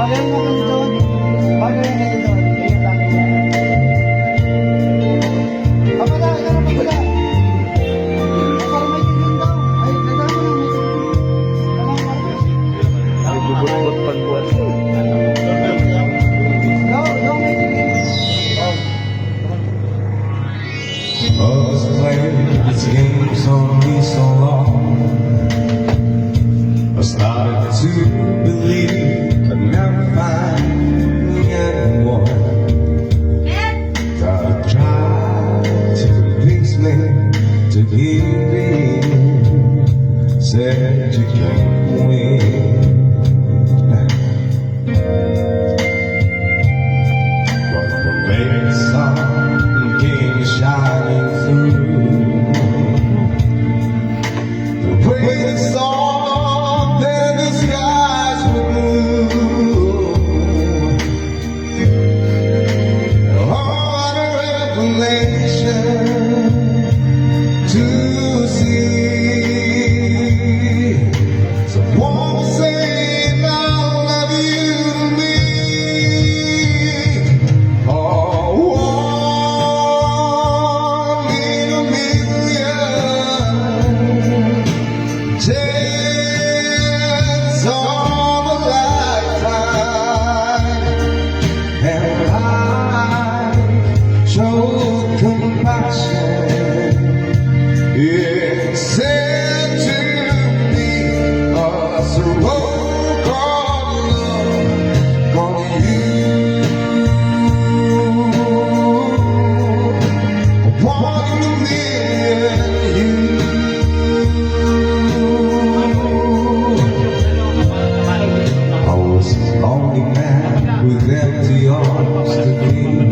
Bagay mo kami doon. Bagay na kayo doon. Iyan lang yan. Papada, ikaw na papada. Para may tigil daw. Ay, nagdaan mo lang may tigil. Alam mo, Ay, bubot-bot pagbuwan. daw may tigil. I was playing this game so long. I started to believe I'd never find anyone that tried to convince me to give in. Said you can't win. But when baby sun came shining through, the way the sun then the skies were blue. What a revelation to see someone saying I love you to me. Oh, one in a million chance of a lifetime, and I showed compassion. It said to me, a slow call on you. One in a million, I was a lonely man with empty arms to feed.